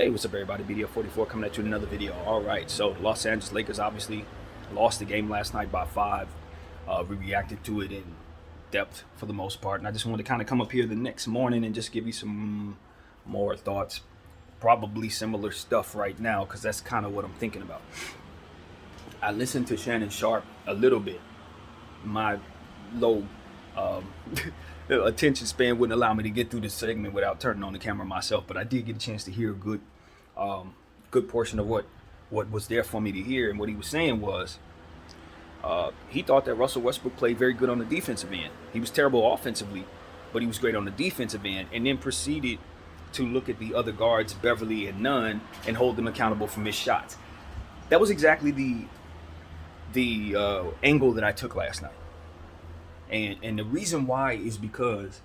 Hey, what's up, everybody? BDF44 coming at you with another video. All right, so the Los Angeles Lakers obviously lost the game last night by 5. We reacted to it in depth for the most part, and I just wanted to kind of come up here the next morning and just give you some more thoughts. Probably similar stuff right now, because that's kind of what I'm thinking about. I listened to Shannon Sharpe a little bit. My low attention span wouldn't allow me to get through this segment without turning on the camera myself, but I did get a chance to hear a good portion of what was there for me to hear. And what he was saying was he thought that Russell Westbrook played very good on the defensive end. He was terrible offensively, but he was great on the defensive end, and then proceeded to look at the other guards, Beverly and Nunn, and hold them accountable for missed shots. That was exactly the angle that I took last night. And the reason why is because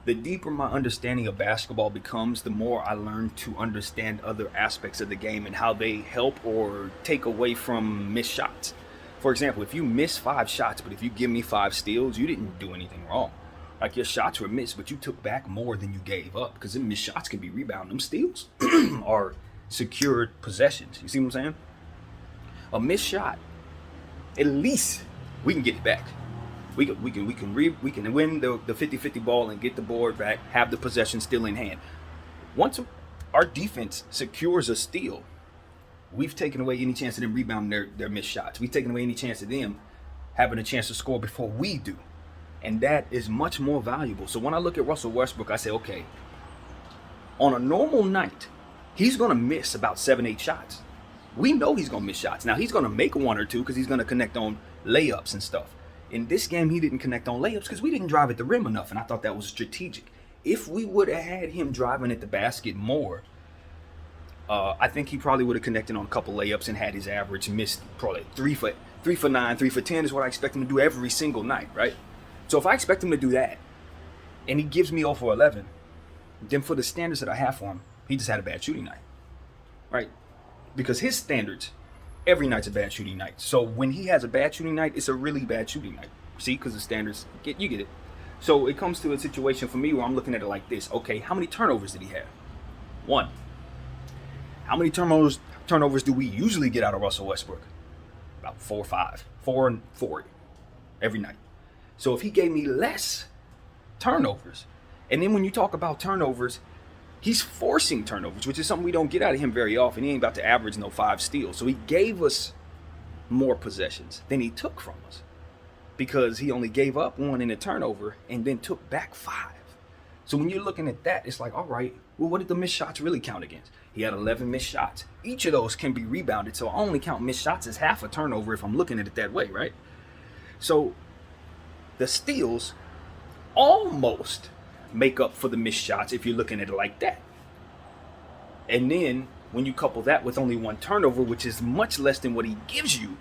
the deeper my understanding of basketball becomes, the more I learn to understand other aspects of the game and how they help or take away from missed shots. For example, if you miss 5 shots, but if you give me 5 steals, you didn't do anything wrong. Like, your shots were missed, but you took back more than you gave up, because them missed shots can be rebounded. Them steals are secured possessions. You see what I'm saying? A missed shot, at least we can get it back. We can win the 50-50 ball and get the board back, have the possession still in hand. Once our defense secures a steal, we've taken away any chance of them rebounding their missed shots. We've taken away any chance of them having a chance to score before we do. And that is much more valuable. So when I look at Russell Westbrook, I say, okay, on a normal night, he's going to miss about 7-8 shots. We know he's going to miss shots. Now, he's going to make 1 or 2 because he's going to connect on layups and stuff. In this game, he didn't connect on layups because we didn't drive at the rim enough, and I thought that was strategic. If we would have had him driving at the basket more, I think he probably would have connected on a couple layups and had his average missed probably 3 for 9, 3 for 10 is what I expect him to do every single night, right? So if I expect him to do that, and he gives me 0 for 11, then for the standards that I have for him, he just had a bad shooting night, right? Because his standards, every night's a bad shooting night. So when he has a bad shooting night, it's a really bad shooting night. See, because the standards, you get it. So it comes to a situation for me where I'm looking at it like this. Okay, how many turnovers did he have? 1. How many turnovers do we usually get out of Russell Westbrook? About 4 or 5. 4 and 4 every night. So if he gave me less turnovers, and then when you talk about turnovers, he's forcing turnovers, which is something we don't get out of him very often. He ain't about to average no 5 steals. So he gave us more possessions than he took from us, because he only gave up 1 in a turnover and then took back 5. So when you're looking at that, it's like, all right, well, what did the missed shots really count against? He had 11 missed shots. Each of those can be rebounded. So I only count missed shots as half a turnover if I'm looking at it that way, right? So the steals almost make up for the missed shots if you're looking at it like that. And then when you couple that with only 1 turnover, which is much less than what he gives you,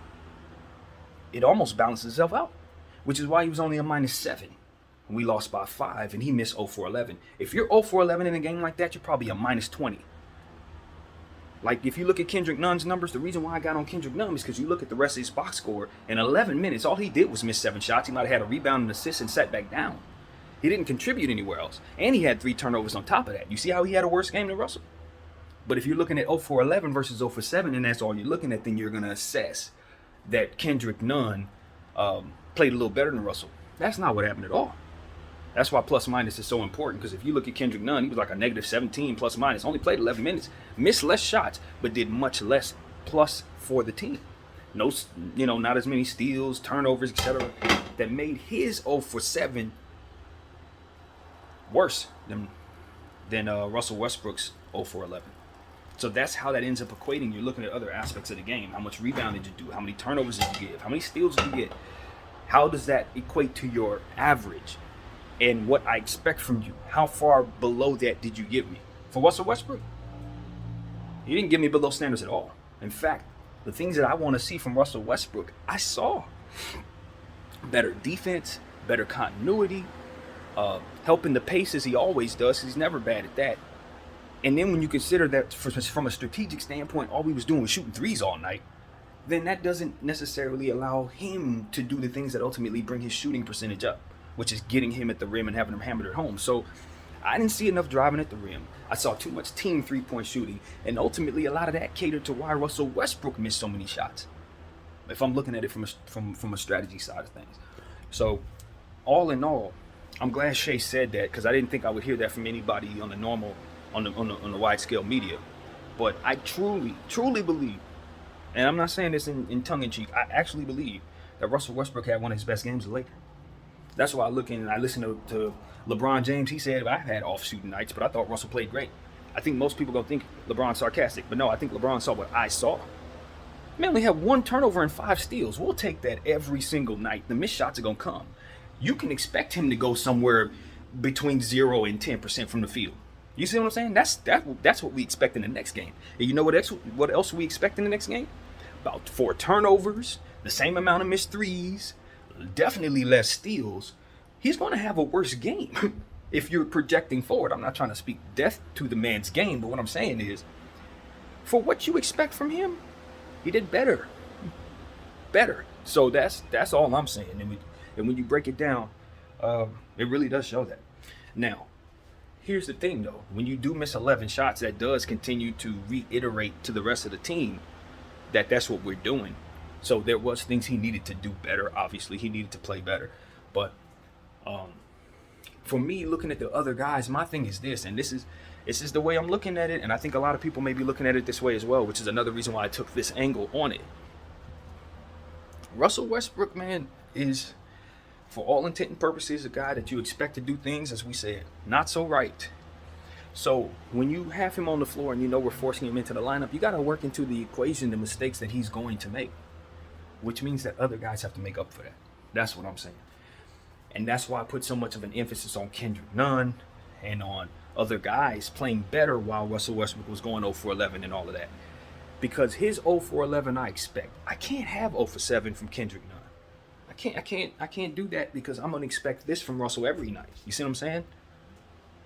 it almost balances itself out, which is why he was only a -7. We lost by 5 and he missed 0 for 11. If you're 0 for 11 in a game like that, you're probably a -20. Like, if you look at Kendrick Nunn's numbers, the reason why I got on Kendrick Nunn is because you look at the rest of his box score. In 11 minutes, all he did was miss 7 shots. He might have had a rebound and assist and sat back down. He didn't contribute anywhere else. And he had 3 turnovers on top of that. You see how he had a worse game than Russell? But if you're looking at 0 for 11 versus 0 for 7, and that's all you're looking at, then you're going to assess that Kendrick Nunn played a little better than Russell. That's not what happened at all. That's why plus minus is so important, because if you look at Kendrick Nunn, he was like a -17 plus minus. Only played 11 minutes, missed less shots, but did much less plus for the team. No, not as many steals, turnovers, etc. That made his 0 for 7 worse than Russell Westbrook's 0 for 11. So that's how that ends up equating. You're looking at other aspects of the game. How much rebound did you do? How many turnovers did you give? How many steals did you get? How does that equate to your average and what I expect from you? How far below that did you give me? For Russell Westbrook, he didn't give me below standards at all. In fact, the things that I want to see from Russell Westbrook, I saw. Better defense, better continuity, helping the pace as he always does. He's never bad at that. And then when you consider that from a strategic standpoint, all we was doing was shooting 3s all night, then that doesn't necessarily allow him to do the things that ultimately bring his shooting percentage up, which is getting him at the rim and having him hammer it home. So I didn't see enough driving at the rim. I saw too much team three-point shooting, and ultimately a lot of that catered to why Russell Westbrook missed so many shots. If I'm looking at it from a strategy side of things. So, all in all, I'm glad Shea said that because I didn't think I would hear that from anybody on the normal, on the wide scale media. But I truly believe, and I'm not saying this in tongue in cheek, I actually believe that Russell Westbrook had one of his best games of Lakers. That's why I look in and I listen to LeBron James. He said, I've had off shooting nights, but I thought Russell played great. I think most people gonna think LeBron's sarcastic, but no, I think LeBron saw what I saw. Man, only have 1 turnover and 5 steals. We'll take that every single night. The missed shots are gonna come. You can expect him to go somewhere between 0 and 10% from the field. You see what I'm saying? That's what we expect in the next game. And you know what else we expect in the next game? About 4 turnovers, the same amount of missed threes, definitely less steals. He's going to have a worse game if you're projecting forward. I'm not trying to speak death to the man's game, but what I'm saying is, for what you expect from him, he did better. So that's all I'm saying. And when you break it down, it really does show that. Now, here's the thing, though. When you do miss 11 shots, that does continue to reiterate to the rest of the team that that's what we're doing. So there was things he needed to do better. Obviously, he needed to play better. But for me, looking at the other guys, my thing is this, and this is the way I'm looking at it, and I think a lot of people may be looking at it this way as well, which is another reason why I took this angle on it. Russell Westbrook, man, is, for all intent and purposes, a guy that you expect to do things, as we said, not so right. So when you have him on the floor and you know we're forcing him into the lineup, you got to work into the equation the mistakes that he's going to make, which means that other guys have to make up for that. That's what I'm saying. And that's why I put so much of an emphasis on Kendrick Nunn and on other guys playing better while Russell Westbrook was going 0 for 11 and all of that. Because his 0 for 11 I expect. I can't have 0 for 7 from Kendrick Nunn. I can't do that because I'm going to expect this from Russell every night. You see what I'm saying?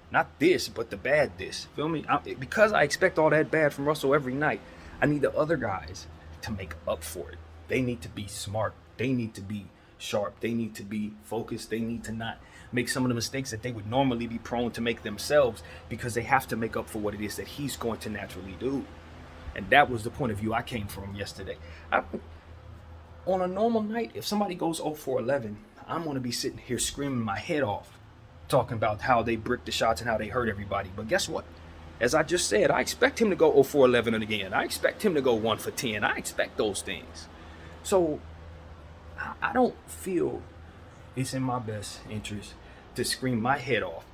Not this, but the bad this. Feel me? Because I expect all that bad from Russell every night, I need the other guys to make up for it. They need to be smart. They need to be sharp. They need to be focused. They need to not make some of the mistakes that they would normally be prone to make themselves because they have to make up for what it is that he's going to naturally do. And that was the point of view I came from yesterday. On a normal night, if somebody goes 0 for 11, I'm going to be sitting here screaming my head off, talking about how they brick the shots and how they hurt everybody. But guess what? As I just said, I expect him to go 0 for 11 again. I expect him to go 1 for 10. I expect those things. So I don't feel it's in my best interest to scream my head off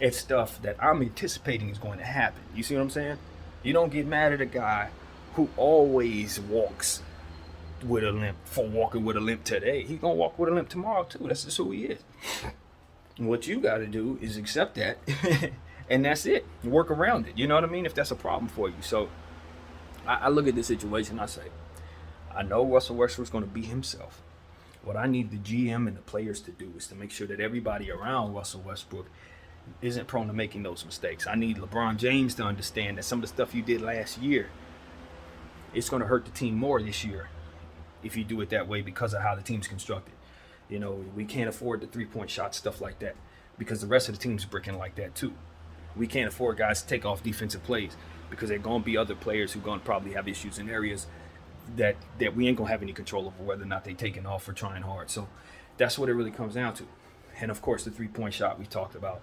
at stuff that I'm anticipating is going to happen. You see what I'm saying? You don't get mad at a guy who always walks with a limp for walking with a limp today. He's going to walk with a limp tomorrow too. That's just who he is. And what you got to do is accept that and that's it. Work around it. You know what I mean? If that's a problem for you. So I look at this situation, I say, I know Russell Westbrook's going to be himself. What I need the GM and the players to do is to make sure that everybody around Russell Westbrook isn't prone to making those mistakes. I need LeBron James to understand that some of the stuff you did last year, it's going to hurt the team more this year if you do it that way because of how the team's constructed. You know, we can't afford the three-point shot, stuff like that, because the rest of the team's bricking like that too. We can't afford guys to take off defensive plays because there are going to be other players who are going to probably have issues in areas that we ain't going to have any control over whether or not they taking off or trying hard. So that's what it really comes down to. And of course, the three-point shot we talked about,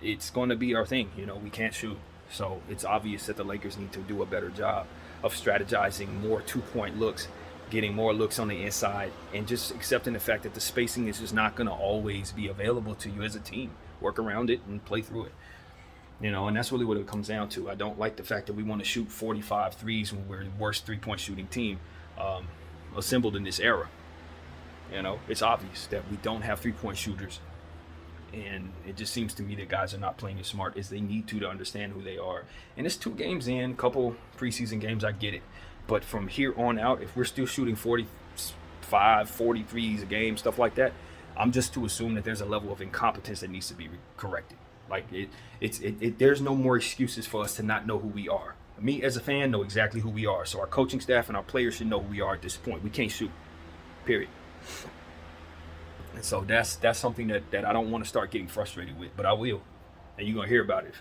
it's going to be our thing. You know, we can't shoot. So it's obvious that the Lakers need to do a better job of strategizing more two-point looks, getting more looks on the inside, and just accepting the fact that the spacing is just not going to always be available to you as a team. Work around it and play through it. You know, and that's really what it comes down to. I don't like the fact that we want to shoot 45 threes when we're the worst three-point shooting team assembled in this era. You know, it's obvious that we don't have three-point shooters. And it just seems to me that guys are not playing as smart as they need to understand who they are. And it's 2 games in, couple preseason games, I get it. But from here on out, if we're still shooting 45, 43s a game, stuff like that, I'm just to assume that there's a level of incompetence that needs to be corrected. Like there's no more excuses for us to not know who we are. Me as a fan know exactly who we are. So our coaching staff and our players should know who we are at this point. We can't shoot, period. And so that's something that I don't want to start getting frustrated with, but I will. and you're gonna hear about it.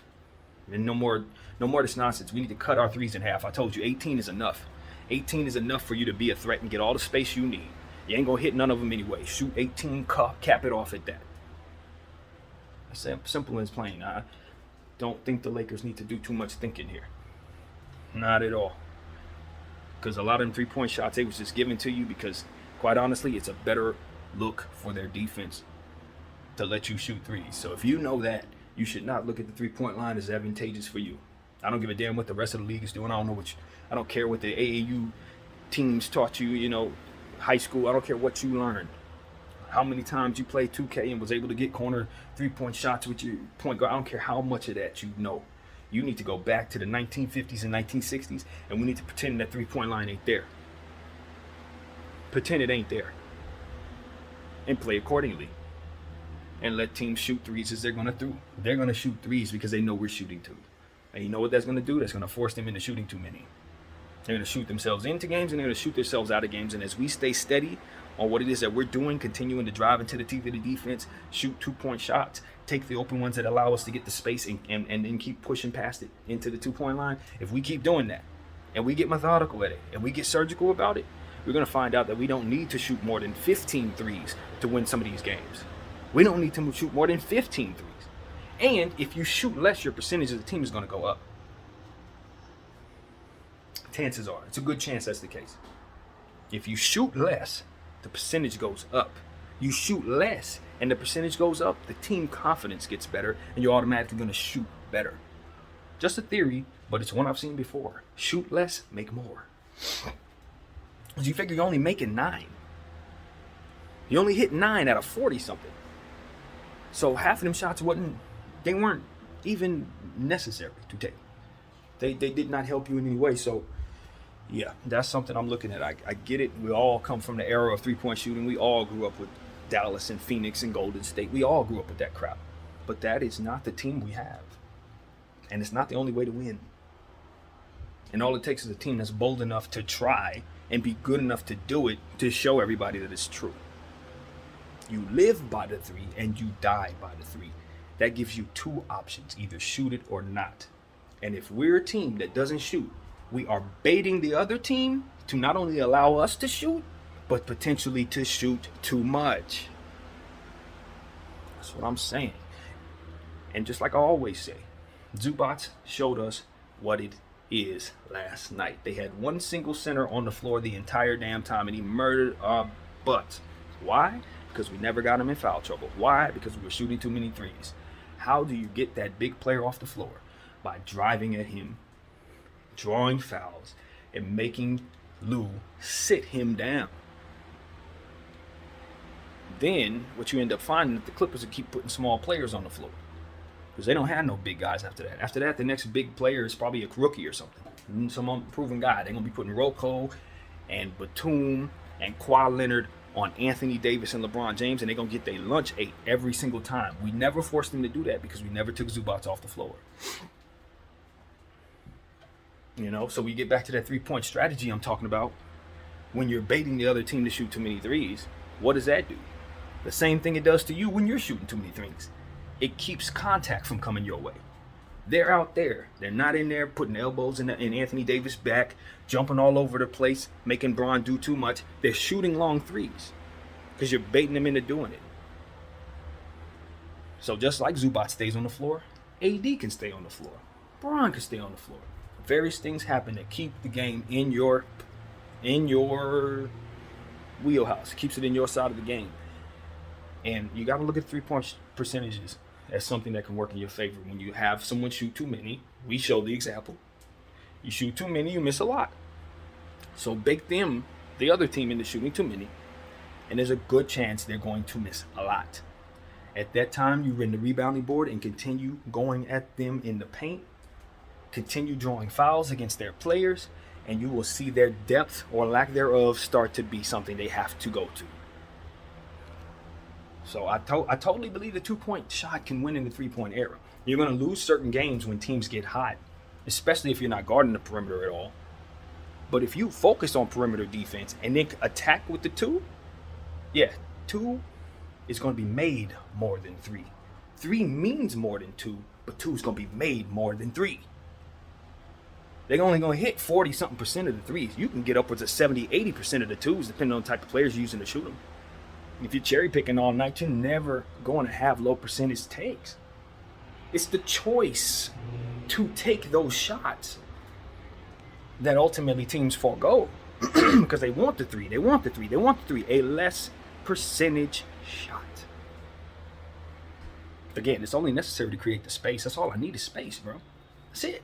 And no more this nonsense. We need to cut our threes in half. I told you, 18 is enough. 18 is enough for you to be a threat and get all the space you need. You ain't gonna hit none of them anyway. Shoot 18, cap it off at that. That's simple as plain. I don't think the Lakers need to do too much thinking here. Not at all. Because a lot of them three-point shots, they was just given to you because, quite honestly, it's a better look for their defense to let you shoot threes. So if you know that, you should not look at the three-point line as advantageous for you. I don't give a damn what the rest of the league is doing. I don't care what the AAU teams taught you, high school. I don't care what you learned. How many times you played 2K and was able to get corner three-point shots with your point guard. I don't care how much of that you know. You need to go back to the 1950s and 1960s, and we need to pretend that three-point line ain't there. Pretend it ain't there. And play accordingly. And let teams shoot threes as they're going to They're going to shoot threes because they know we're shooting two. And you know what that's going to do? That's going to force them into shooting too many. They're going to shoot themselves into games, and they're going to shoot themselves out of games. And as we stay steady on what it is that we're doing, continuing to drive into the teeth of the defense, shoot two-point shots, take the open ones that allow us to get the space and then keep pushing past it into the two-point line. If we keep doing that, and we get methodical at it, and we get surgical about it, we're going to find out that we don't need to shoot more than 15 threes to win some of these games. We don't need to shoot more than 15 threes. And if you shoot less, your percentage of the team is going to go up. Chances are, it's a good chance that's the case. If you shoot less, the percentage goes up. You shoot less and the percentage goes up, the team confidence gets better, and you're automatically going to shoot better. Just a theory, but it's one I've seen before. Shoot less, make more. Because you figure you're only making 9. You only hit 9 out of 40-something. So half of them shots weren't even necessary to take. They did not help you in any way. So, yeah, that's something I'm looking at. I get it. We all come from the era of three-point shooting. We all grew up with Dallas and Phoenix and Golden State. We all grew up with that crap. But that is not the team we have. And it's not the only way to win. And all it takes is a team that's bold enough to try and be good enough to do it to show everybody that it's true. You live by the 3 and you die by the 3. That gives you 2 options, either shoot it or not. And if we're a team that doesn't shoot, we are baiting the other team to not only allow us to shoot, but potentially to shoot too much. That's what I'm saying. And just like I always say, Zubac showed us what it is last night. They had one single center on the floor the entire damn time, and he murdered our butts. Why? Because we never got him in foul trouble. Why? Because we were shooting too many threes. How do you get that big player off the floor? By driving at him, drawing fouls, and making Lou sit him down. Then what you end up finding is the Clippers will keep putting small players on the floor because they don't have no big guys after that. After that, the next big player is probably a rookie or something, some unproven guy. They're going to be putting Rocco and Batum and Kawhi Leonard on Anthony Davis and LeBron James, and they're going to get their lunch ate every single time. We never forced them to do that because we never took Zubac off the floor. So we get back to that three-point strategy I'm talking about. When you're baiting the other team to shoot too many threes, what does that do? The same thing it does to you when you're shooting too many threes. It keeps contact from coming your way. They're out there. They're not in there putting elbows in Anthony Davis' back, jumping all over the place, making Bron do too much. They're shooting long threes because you're baiting them into doing it. So just like Zubac stays on the floor, AD can stay on the floor. Bron can stay on the floor. Various things happen that keep the game in your wheelhouse. Keeps it in your side of the game. And you got to look at three-point percentages as something that can work in your favor. When you have someone shoot too many, we show the example. You shoot too many, you miss a lot. So bake them, the other team, into shooting too many, and there's a good chance they're going to miss a lot. At that time, you run the rebounding board and continue going at them in the paint. Continue drawing fouls against their players, and you will see their depth or lack thereof start to be something they have to go to. So I totally believe the two-point shot can win in the three-point era. You're going to lose certain games when teams get hot, especially if you're not guarding the perimeter at all. But if you focus on perimeter defense and then attack with the 2, 2 is going to be made more than 3. 3 means more than 2, but 2 is going to be made more than 3. They're only going to hit 40-something% of the 3s. You can get upwards of 70-80% of the 2s, depending on the type of players you're using to shoot them. If you're cherry picking all night, you're never going to have low percentage takes. It's the choice to take those shots that ultimately teams forego because they want the 3. They want the 3. They want the 3. A less percentage shot. Again, it's only necessary to create the space. That's all I need is space, bro. That's it.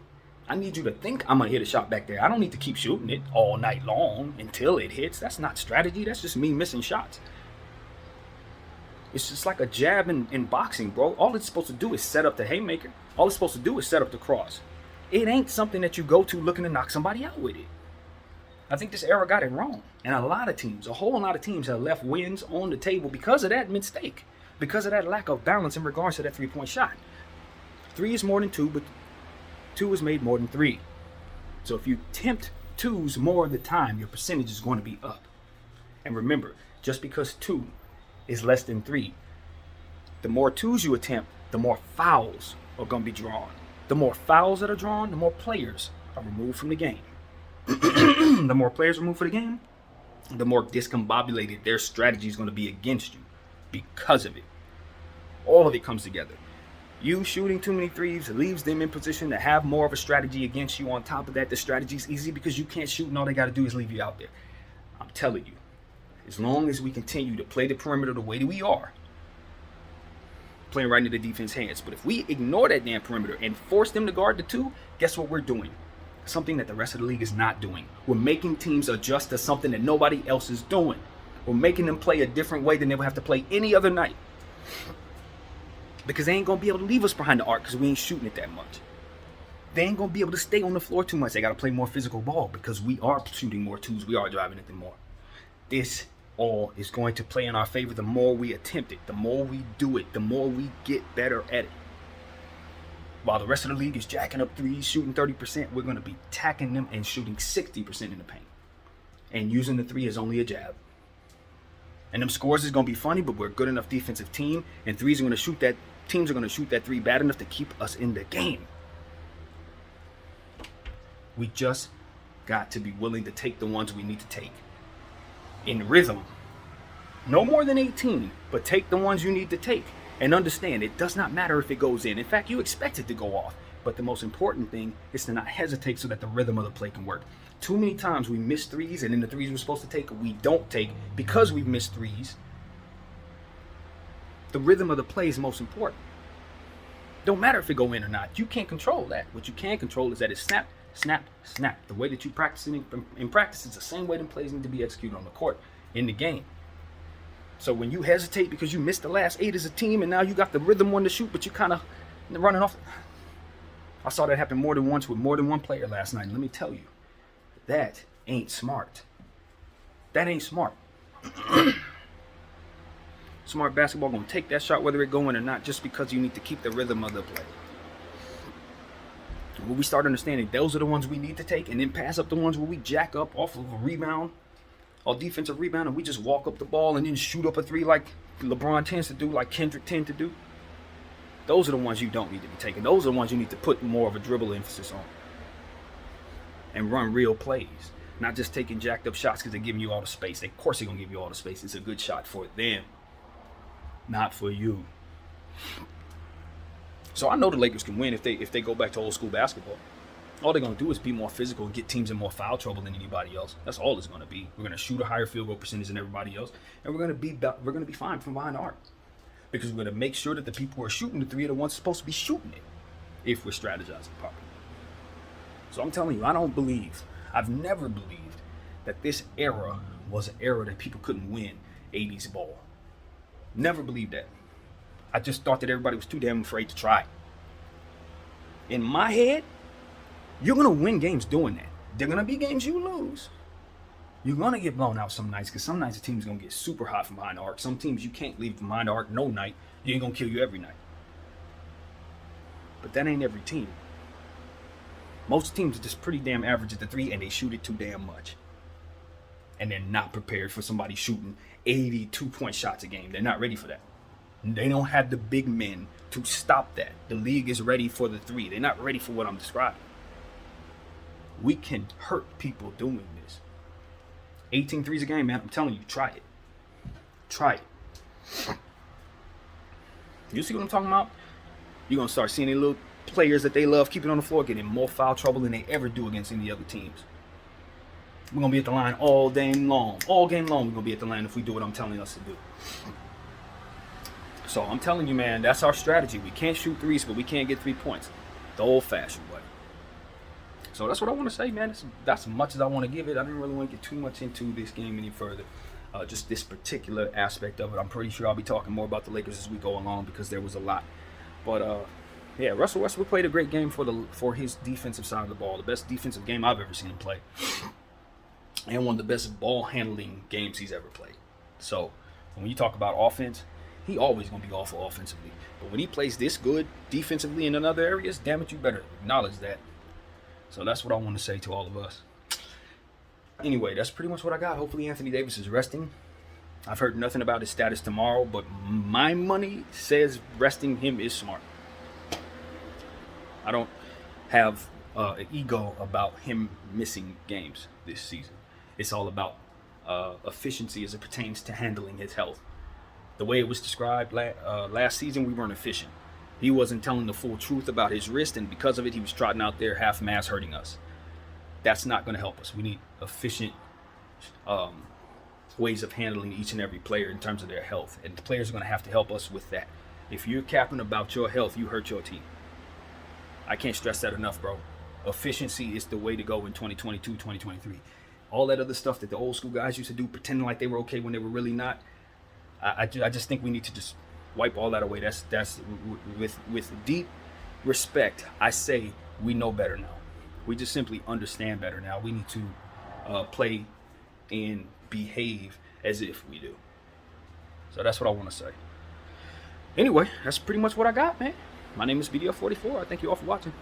I need you to think I'm going to hit a shot back there. I don't need to keep shooting it all night long until it hits. That's not strategy. That's just me missing shots. It's just like a jab in boxing, bro. All it's supposed to do is set up the haymaker. All it's supposed to do is set up the cross. It ain't something that you go to looking to knock somebody out with it. I think this era got it wrong. And a lot of teams, a whole lot of teams have left wins on the table because of that mistake. Because of that lack of balance in regards to that 3-point shot. 3 is more than 2, but 2 is made more than 3. So if you tempt 2s more of the time, your percentage is going to be up. And remember, just because 2 is less than 3, the more 2s you attempt, the more fouls are going to be drawn. The more fouls that are drawn, the more players are removed from the game. The more players removed from the game, the more discombobulated their strategy is going to be against you because of it. All of it comes together. You shooting too many 3s leaves them in position to have more of a strategy against you. On top of that, the strategy is easy because you can't shoot and all they got to do is leave you out there. I'm telling you, as long as we continue to play the perimeter the way that we are, playing right into the defense's hands. But if we ignore that damn perimeter and force them to guard the 2, guess what we're doing? Something that the rest of the league is not doing. We're making teams adjust to something that nobody else is doing. We're making them play a different way than they would have to play any other night. Because they ain't going to be able to leave us behind the arc because we ain't shooting it that much. They ain't going to be able to stay on the floor too much. They got to play more physical ball because we are shooting more 2s. We are driving it more. This all is going to play in our favor the more we attempt it, the more we do it, the more we get better at it. While the rest of the league is jacking up 3s, shooting 30%, we're going to be attacking them and shooting 60% in the paint. And using the 3 as only a jab. And them scores is going to be funny, but we're a good enough defensive team, and 3s are going to shoot that. Teams are going to shoot that 3 bad enough to keep us in the game. We just got to be willing to take the ones we need to take. In rhythm. No more than 18, but take the ones you need to take. And understand, it does not matter if it goes in. In fact, you expect it to go off. But the most important thing is to not hesitate so that the rhythm of the play can work. Too many times we miss 3s, and then the 3s we're supposed to take, we don't take because we've missed 3s. The rhythm of the play is most important. Don't matter if it go in or not. You can't control that. What you can control is that it's snap, snap, snap. The way that you practice it in practice is the same way them plays need to be executed on the court in the game. So when you hesitate because you missed the last 8 as a team and now you got the rhythm one to shoot, but you kind of running off. I saw that happen more than once with more than one player last night. And let me tell you, that ain't smart. That ain't smart. Smart basketball going to take that shot whether it go in or not just because you need to keep the rhythm of the play. When we start understanding those are the ones we need to take and then pass up the ones where we jack up off of a rebound, or defensive rebound, and we just walk up the ball and then shoot up a 3 like LeBron tends to do, like Kendrick tend to do. Those are the ones you don't need to be taking. Those are the ones you need to put more of a dribble emphasis on. And run real plays. Not just taking jacked up shots because they're giving you all the space. Of course they're going to give you all the space. It's a good shot for them. Not for you. So I know the Lakers can win if they go back to old school basketball. All they're going to do is be more physical and get teams in more foul trouble than anybody else. That's all it's going to be. We're going to shoot a higher field goal percentage than everybody else, and we're going to be fine from behind the arc because we're going to make sure that the people who are shooting the 3 are the ones supposed to be shooting it if we're strategizing properly. So I'm telling you, I've never believed that this era was an era that people couldn't win 80s ball. Never believed that. I just thought that everybody was too damn afraid to try. In my head, you're going to win games doing that. They're going to be games you lose. You're going to get blown out some nights because some nights the team's going to get super hot from behind the arc. Some teams you can't leave from behind the arc no night. You ain't going to kill you every night. But that ain't every team. Most teams are just pretty damn average at the 3 and they shoot it too damn much. And they're not prepared for somebody shooting 82-point shots a game. They're not ready for that. They don't have the big men to stop that. The league is ready for the three. They're not ready for what I'm describing. We can hurt people doing this. 18 threes a game, man. I'm telling you, try it. Try it. You see what I'm talking about? You're going to start seeing the little players that they love keeping on the floor getting more foul trouble than they ever do against any other teams. We're going to be at the line all game long. All game long, we're going to be at the line if we do what I'm telling us to do. So I'm telling you, man, that's our strategy. We can't shoot threes, but we can't get 3 points. The old-fashioned way. So that's what I want to say, man. That's as much as I want to give it. I didn't really want to get too much into this game any further. Just this particular aspect of it. I'm pretty sure I'll be talking more about the Lakers as we go along because there was a lot. But yeah, Russell Westbrook played a great game for his defensive side of the ball. The best defensive game I've ever seen him play. And one of the best ball handling games he's ever played. So when you talk about offense, he always going to be awful offensively. But when he plays this good defensively in other areas, damn it, you better acknowledge that. So that's what I want to say to all of us. Anyway, that's pretty much what I got. Hopefully Anthony Davis is resting. I've heard nothing about his status tomorrow, but my money says resting him is smart. I don't have an ego about him missing games this season. It's all about efficiency as it pertains to handling his health. The way it was described last season, we weren't efficient. He wasn't telling the full truth about his wrist, and because of it, he was trotting out there half-mass hurting us. That's not going to help us. We need efficient ways of handling each and every player in terms of their health, and the players are going to have to help us with that. If you're capping about your health, you hurt your team. I can't stress that enough, bro. Efficiency is the way to go in 2022, 2023. All that other stuff that the old school guys used to do, pretending like they were okay when they were really not, I just think we need to just wipe all that away. That's with deep respect. I say we know better now. We just simply understand better now. We need to play and behave as if we do. So that's what I want to say. Anyway, that's pretty much what I got, man. My name is BDF44. I thank you all for watching.